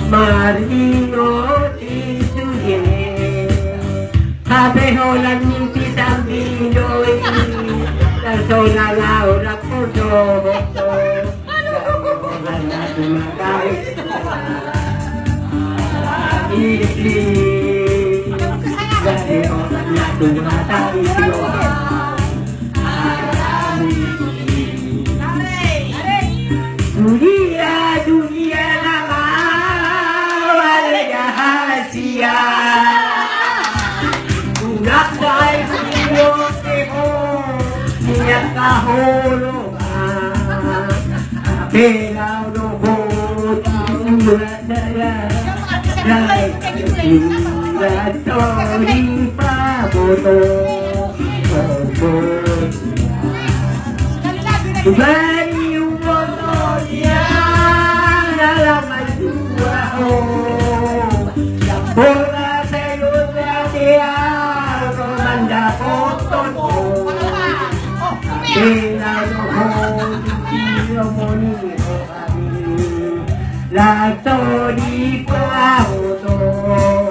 Marino isuye Abejolan mintis ang biloy Persona laura puso Nakuhan na tumagay Iisli Gayolan na tumatay Dunia, dunia nama Walahasia Unak dahil siyote mo Niya kahulugan Pelaw no ho Tulat saya Dahil tulat Sorry pa boto Bari yung boto niya Nalaman dua ho Bola sa'yo na siya Romanda boto mo Pelaw no ho Tulo mo niyo kami Lato di pa boto